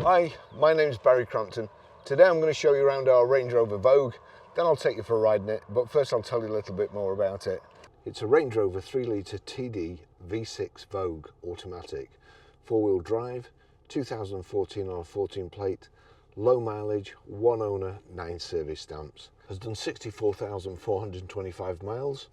Hi, my name's Barry Crampton. Today I'm going to show you around our Range Rover Vogue, then I'll take you for a ride in it, but first I'll tell you a little bit more about it. It's a Range Rover 3-litre TD V6 Vogue automatic, 4-wheel drive, 2014 on a 14 plate, low mileage, 1 owner, 9 service stamps. Has done 64,425 miles,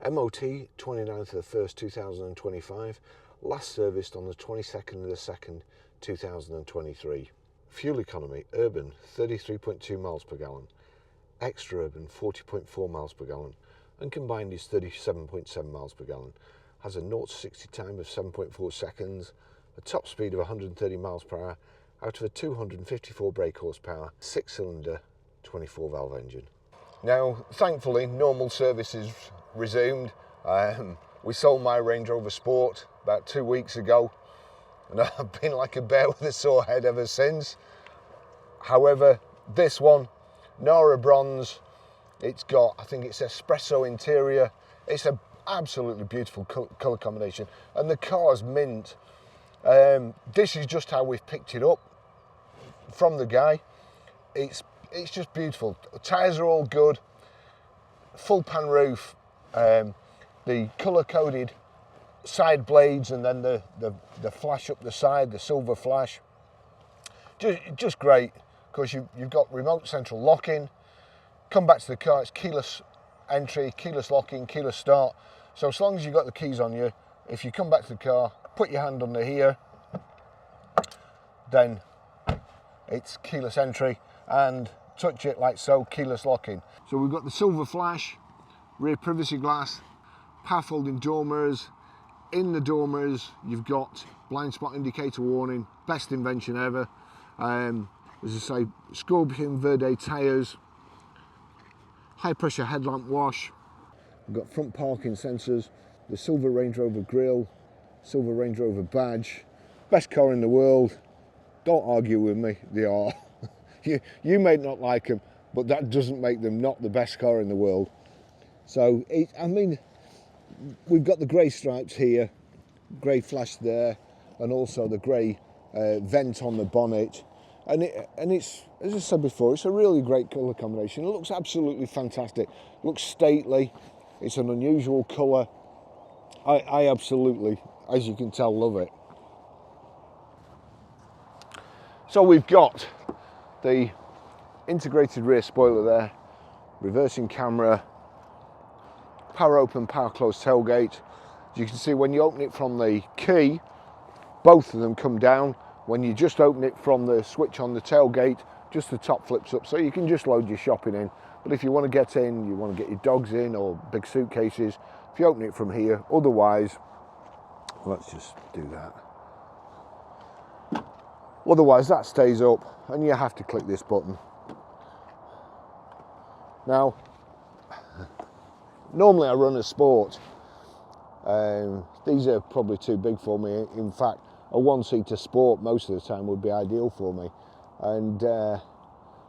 MOT 29th of the 1st 2025, last serviced on the 22nd of the 2nd 2023. Fuel economy, urban 33.2 miles per gallon, extra urban 40.4 miles per gallon, and combined is 37.7 miles per gallon. Has a 0 to 60 time of 7.4 seconds, a top speed of 130 miles per hour out of a 254 brake horsepower, 6-cylinder, 24 valve engine. Now, thankfully, normal service is resumed. We sold my Range Rover Sport about 2 weeks ago, and I've been like a bear with a sore head ever since. However, this one, Nara Bronze, it's got, I think it's espresso interior. It's an absolutely beautiful colour combination, and the car's mint. This is just how we've picked it up from the guy. It's just beautiful. The tyres are all good, full pan roof, the colour coded side blades, and then the flash up the side, the silver flash. Just great, because you've got remote central locking. Come back to the car, it's keyless entry, keyless locking, keyless start. So as long as you've got the keys on you, if you come back to the car, put your hand under here, then it's keyless entry, and touch it like so, keyless locking. So we've got the silver flash, rear privacy glass, power folding door mirrors. In the door mirrors, you've got blind spot indicator warning, best invention ever. As I say, Scorpion Verde tyres, high pressure headlamp wash. We've got front parking sensors, the silver Range Rover grille, silver Range Rover badge. Best car in the world. Don't argue with me, they are. You may not like them, but that doesn't make them not the best car in the world. So, I mean, we've got the grey stripes here, grey flash there, and also the grey vent on the bonnet. And it's, as I said before, it's a really great colour combination. It looks absolutely fantastic. It looks stately. It's an unusual colour. I absolutely, as you can tell, love it. So we've got the integrated rear spoiler there, reversing camera, power open, power close tailgate. As you can see, when you open it from the key, both of them come down. When you just open it from the switch on the tailgate, just the top flips up, so you can just load your shopping in. But if you want to get in, you want to get your dogs in or big suitcases, if you open it from here, otherwise, let's just do that. Otherwise that stays up and you have to click this button. Now, normally I run a Sport. These are probably too big for me. In fact, a one-seater Sport most of the time would be ideal for me. And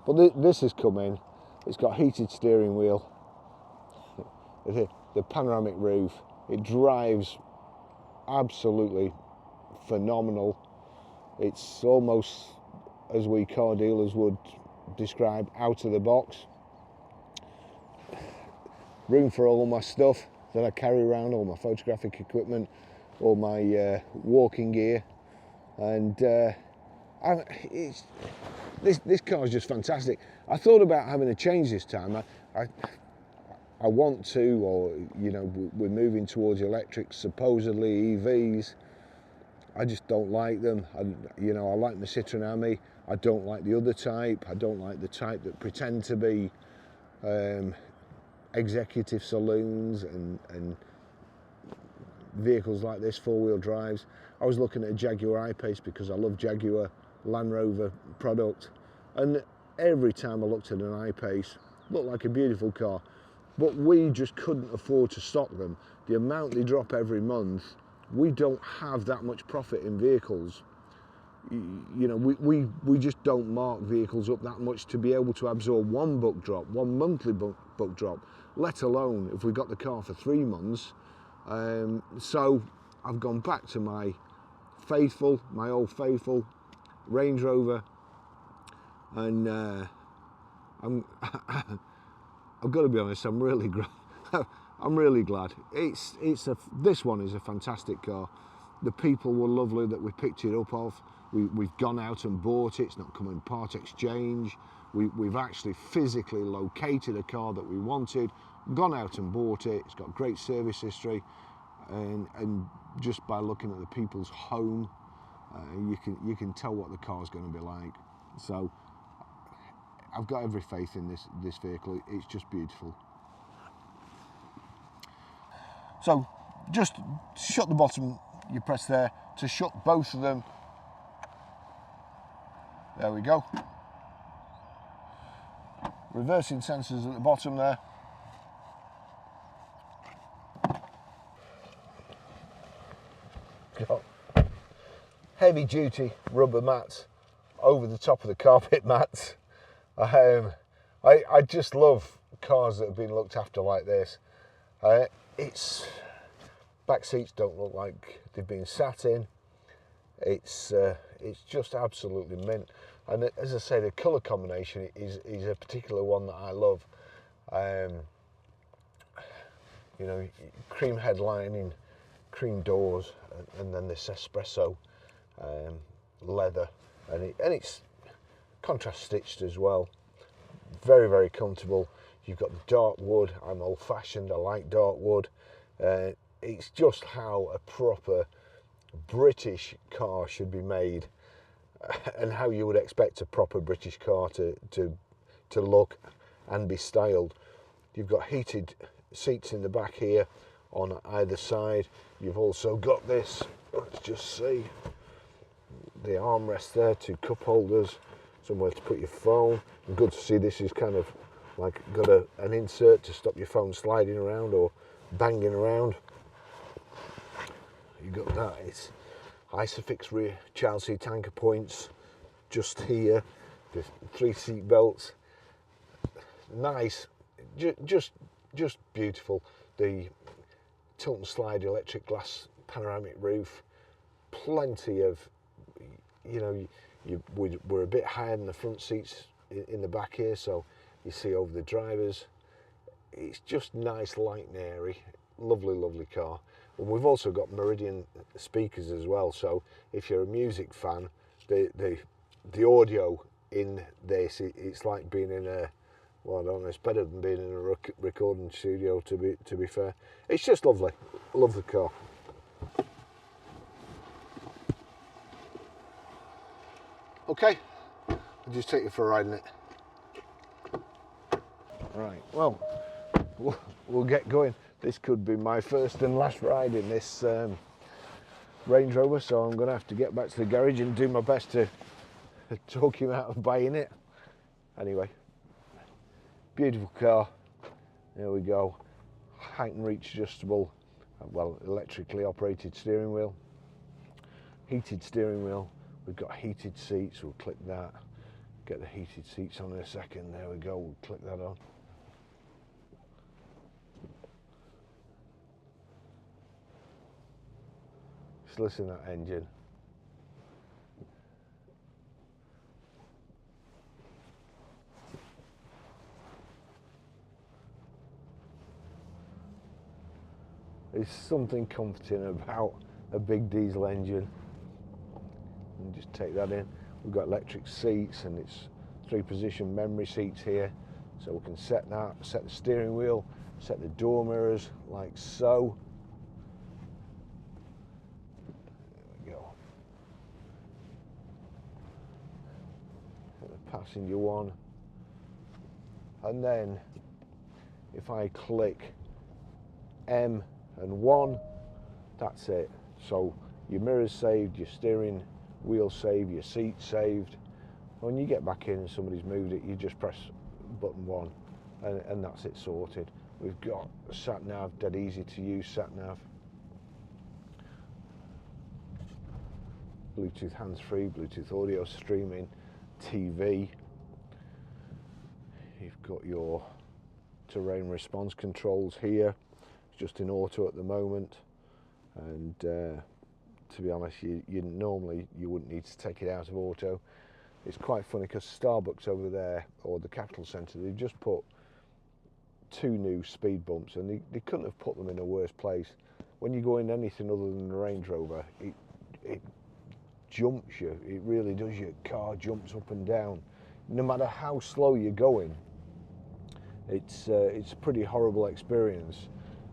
but this has come in. It's got heated steering wheel, the panoramic roof. It drives absolutely phenomenal. It's almost, as we car dealers would describe, out of the box. Room for all my stuff that I carry around, all my photographic equipment, all my walking gear, and this car is just fantastic. I thought about having a change this time. I want to, or you know, we're moving towards electrics, supposedly EVs. I just don't like them. I like my Citroen Ami. I don't like the other type. I don't like the type that pretend to be executive saloons and vehicles like this, 4-wheel drives. I was looking at a Jaguar I-Pace because I love Jaguar Land Rover product, and every time I looked at an I-Pace, it looked like a beautiful car, but we just couldn't afford to stock them. The amount they drop every month, we don't have that much profit in vehicles. You know, we just don't mark vehicles up that much to be able to absorb one book drop, one monthly book drop, let alone if we got the car for 3 months. So I've gone back to my old faithful Range Rover and I've got to be honest, I'm really I'm really glad. This one is a fantastic car. The people were lovely that we picked it up of. We've gone out and bought it. It's not come in part exchange. We've actually physically located a car that we wanted, gone out and bought it. It's got great service history, and just by looking at the people's home, you can tell what the car's going to be like. So I've got every faith in this vehicle. It's just beautiful. So just shut the bottom, you press there to shut both of them. There we go. Reversing sensors at the bottom there. Got heavy duty rubber mats over the top of the carpet mats. I just love cars that have been looked after like this. It's back seats don't look like they've been sat in. It's just absolutely mint. And as I say, the colour combination is a particular one that I love. You know, cream headlining, cream doors, and then this espresso leather, and it's contrast stitched as well. Very, very comfortable. You've got the dark wood. I'm old-fashioned. I like dark wood. It's just how a proper British car should be made, and how you would expect a proper British car to look and be styled. You've got heated seats in the back here on either side. You've also got this, let's just see, the armrest there, 2 cup holders, somewhere to put your phone. And good to see this is kind of like got an insert to stop your phone sliding around or banging around. You got that. It's Isofix rear child seat anchor points just here. The 3 seat belts. Nice, just beautiful. The tilt and slide electric glass panoramic roof. Plenty of, you know, we're a bit higher than the front seats in the back here, so you see over the drivers. It's just nice, light and airy. Lovely, lovely car. And we've also got Meridian speakers as well, so if you're a music fan, the audio in this, it's like being in a, well, I don't know, it's better than being in a recording studio, to be fair. It's just lovely. I love the car. Okay, I'll just take you for a ride in it. Right, well, we'll get going. This could be my first and last ride in this Range Rover, so I'm going to have to get back to the garage and do my best to talk him out of buying it. Anyway, beautiful car. There we go. Height and reach adjustable, well, electrically operated steering wheel. Heated steering wheel. We've got heated seats. We'll click that. Get the heated seats on in a second. There we go. We'll click that on. Just listen to that engine. There's something comforting about a big diesel engine. And just take that in. We've got electric seats, and it's 3-position memory seats here, so we can set that, set the steering wheel, set the door mirrors like so. There we go. Set the passenger one, and then if I click M and 1, that's it. So your mirror's saved, your steering wheel saved, your seat saved. When you get back in and somebody's moved it, you just press button 1 and that's it sorted. We've got sat nav, dead easy to use sat nav. Bluetooth hands-free, Bluetooth audio streaming, TV. You've got your terrain response controls here. It's just in auto at the moment, and to be honest, you normally wouldn't need to take it out of auto. It's quite funny because Starbucks over there, or the Capital Centre, they've just put 2 new speed bumps, and they couldn't have put them in a worse place. When you go in anything other than the Range Rover, it jumps you. It really does. Your car jumps up and down. No matter how slow you're going, it's a pretty horrible experience.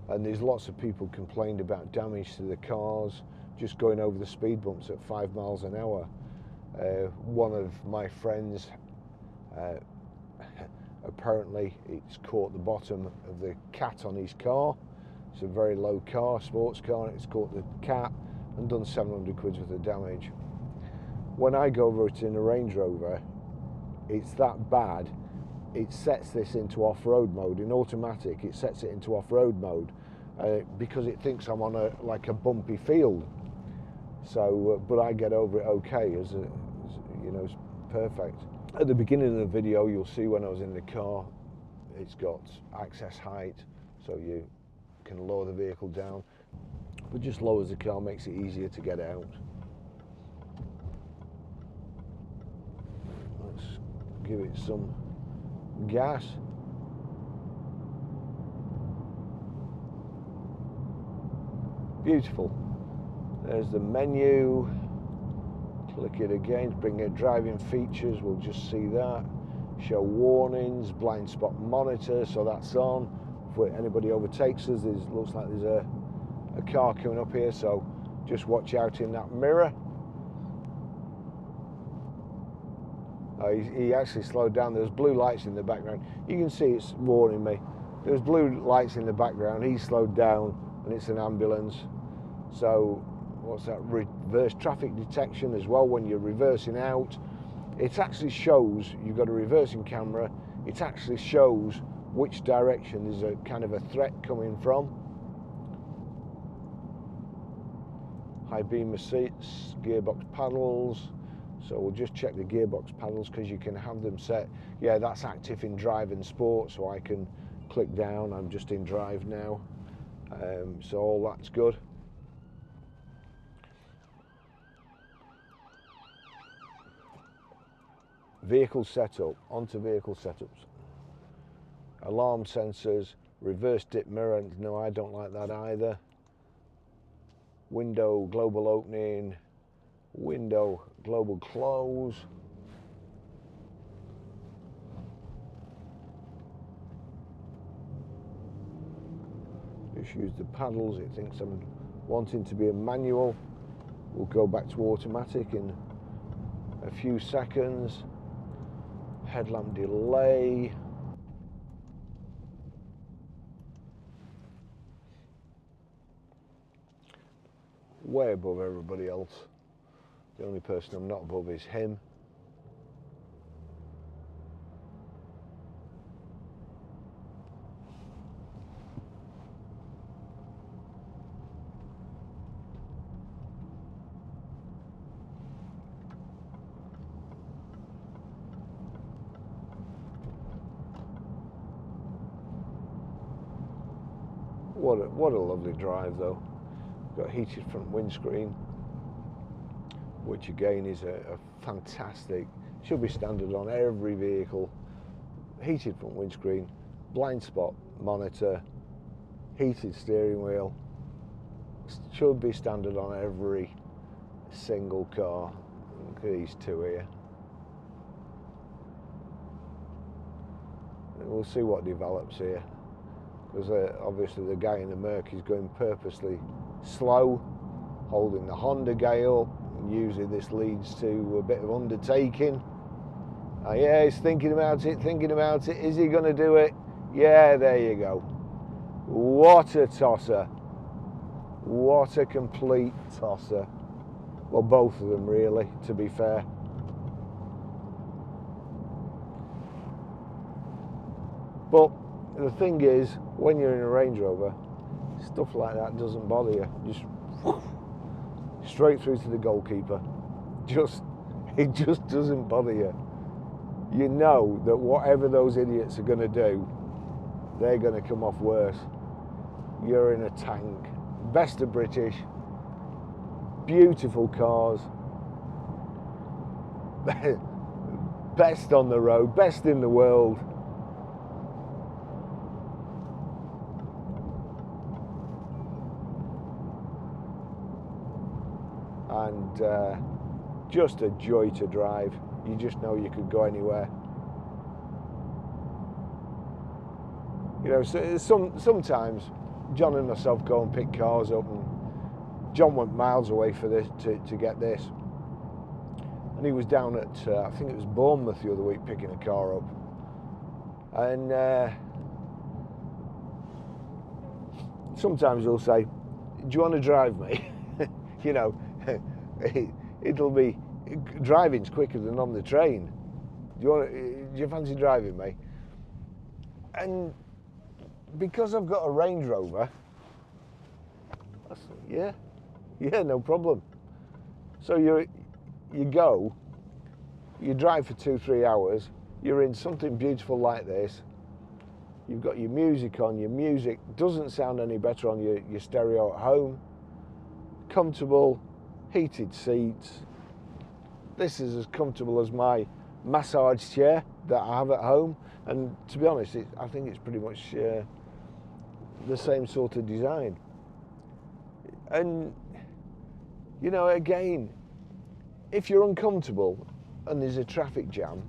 And there's lots of people complained about damage to the cars just going over the speed bumps at 5 miles an hour. One of my friends, apparently it's caught the bottom of the cat on his car. It's a very low car, sports car, and it's caught the cat and done 700 quid worth of damage. When I go over it in a Range Rover, it's that bad. It sets this into off-road mode. In automatic, it sets it into off-road mode because it thinks I'm on like a bumpy field. So, but I get over it okay, you know, it's perfect. At the beginning of the video, you'll see when I was in the car, it's got access height, so you can lower the vehicle down, but just lowers the car, makes it easier to get out. Let's give it some gas. Beautiful. There's the menu. Click it again to bring in driving features. We'll just see that. Show warnings, blind spot monitor, so that's on. If anybody overtakes us, looks like there's a car coming up here, so just watch out in that mirror. He actually slowed down. There's blue lights in the background. You can see it's warning me. There's blue lights in the background. He slowed down, and it's an ambulance. So what's that? Reverse traffic detection as well. When you're reversing out, it actually shows, you've got a reversing camera, it actually shows which direction there's a kind of a threat coming from. High beam assist, gearbox paddles. So we'll just check the gearbox paddles because you can have them set. Yeah, that's active in drive and sport, so I can click down. I'm just in drive now. So all that's good. Vehicle setup, onto vehicle setups. Alarm sensors, reverse dip mirror, no, I don't like that either. Window global opening, window global close. Just use the paddles. It thinks I'm wanting to be a manual. We'll go back to automatic in a few seconds. Headlamp delay. Way above everybody else. The only person I'm not above is him. What a lovely drive though. Got heated front windscreen, which again is a fantastic, should be standard on every vehicle. Heated front windscreen, blind spot monitor, heated steering wheel, should be standard on every single car. Look at these two here. And we'll see what develops here, because obviously the guy in the Merc is going purposely slow, holding the Honda gale, and usually this leads to a bit of undertaking. Yeah, he's thinking about it. Is he going to do it? Yeah, there you go. What a tosser. What a complete tosser. Well, both of them really, to be fair. But the thing is, when you're in a Range Rover, stuff like that doesn't bother you. Just straight through to the goalkeeper. It just doesn't bother you. You know that whatever those idiots are going to do, they're going to come off worse. You're in a tank. Best of British. Beautiful cars. best on the road, best in the world. And just a joy to drive. You just know you could go anywhere. You know, so sometimes John and myself go and pick cars up, and John went miles away for this to get this, and he was down at I think it was Bournemouth the other week picking a car up, and sometimes he'll say, "Do you want to drive me?" You know, it'll be driving's quicker than on the train. Do you fancy driving me? And because I've got a Range Rover, I said, yeah, no problem. So you drive for 2-3 hours, you're in something beautiful like this, you've got your music on, your music doesn't sound any better on your stereo at home, comfortable, heated seats. This is as comfortable as my massage chair that I have at home, and to be honest, I think it's pretty much the same sort of design. And you know, again, if you're uncomfortable and there's a traffic jam,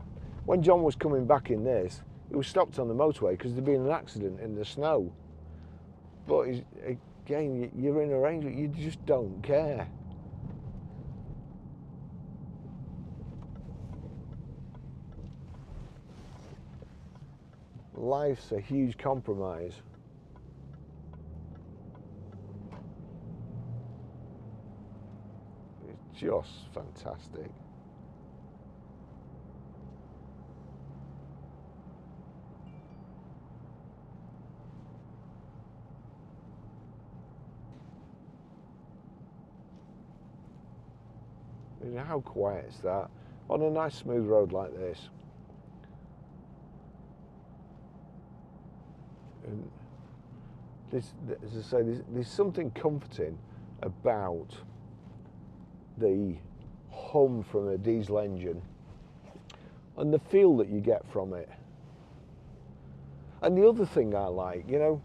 when John was coming back in this, he was stopped on the motorway because there'd been an accident in the snow. But again, you're in a Range Rover, you just don't care. Life's a huge compromise. It's just fantastic. You know how quiet is that on a nice smooth road like this. And this, as I say, there's something comforting about the hum from a diesel engine and the feel that you get from it. And the other thing I like, you know,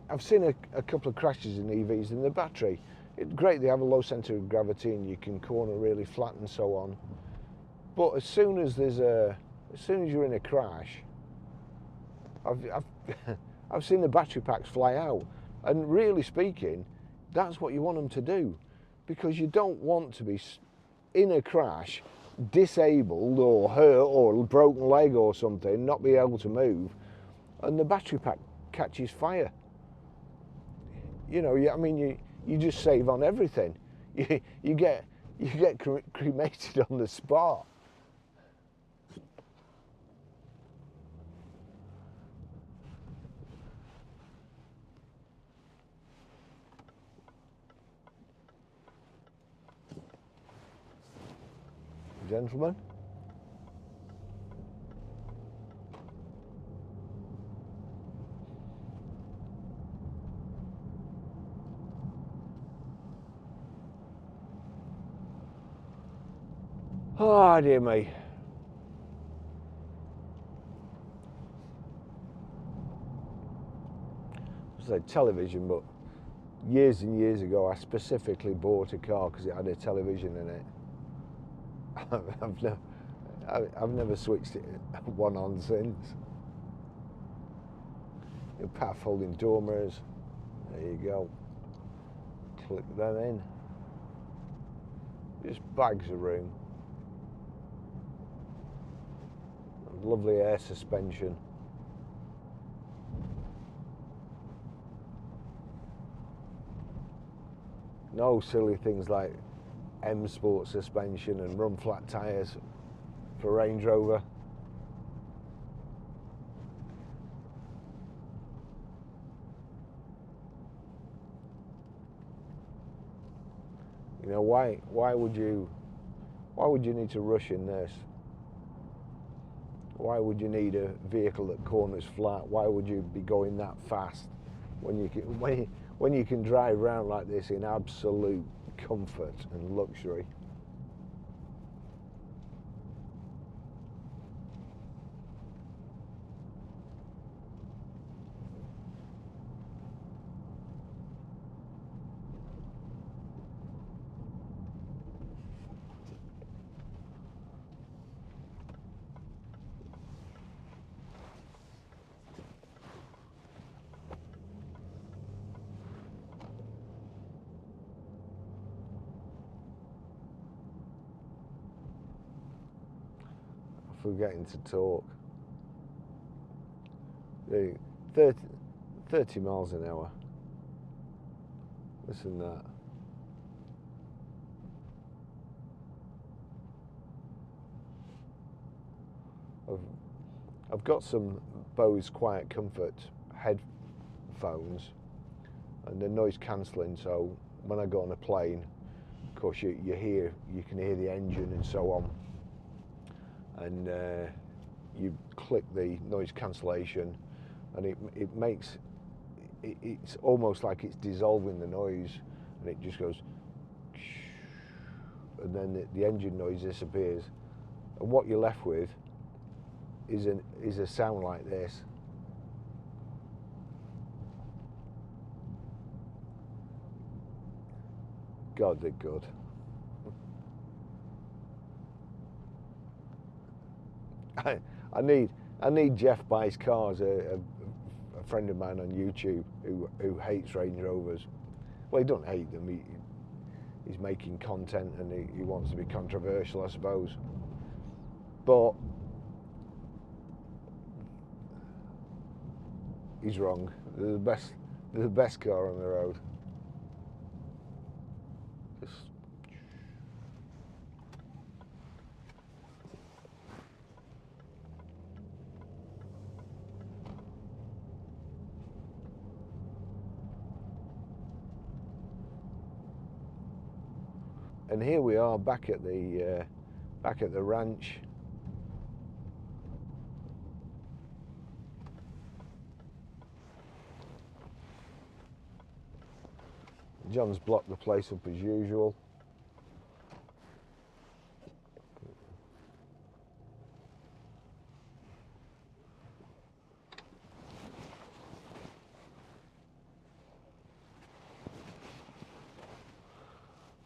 I've seen a couple of crashes in EVs, and the battery, it's great they have a low centre of gravity and you can corner really flat and so on. But as soon as you're in a crash, I've seen the battery packs fly out, and really speaking, that's what you want them to do, because you don't want to be in a crash, disabled or hurt or broken leg or something, not be able to move, and the battery pack catches fire. You know, I mean, you just save on everything. You get cremated on the spot. Gentlemen. Oh dear me. I said television, but years and years ago I specifically bought a car because it had a television in it. I've never switched it one on since. Your power folding door mirrors. There you go. Click them in. Just bags of room. Lovely air suspension. No silly things like M Sport suspension and run flat tyres for Range Rover. You know, why would you need to rush in this? Why would you need a vehicle that corners flat? Why would you be going that fast when you can drive around like this in absolute comfort and luxury? we're getting to talk. 30 miles an hour. Listen to that. I've got some Bose Quiet Comfort headphones, and they're noise cancelling, so when I go on a plane, of course you can hear the engine and so on, and you click the noise cancellation, and it makes it's almost like it's dissolving the noise, and it just goes, and then the engine noise disappears, and what you're left with is a sound like this. God, they're good. I need Jeff Buys Cars, a friend of mine on YouTube who hates Range Rovers. Well, he don't hate them. He's making content and he wants to be controversial, I suppose. But he's wrong. They're the best car on the road. And here we are back at the ranch. John's blocked the place up as usual.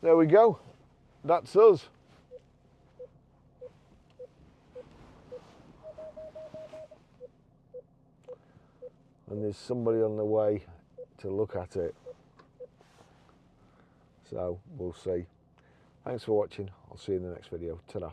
There we go. That's us. And there's somebody on the way to look at it. So we'll see. Thanks for watching. I'll see you in the next video. Ta-da.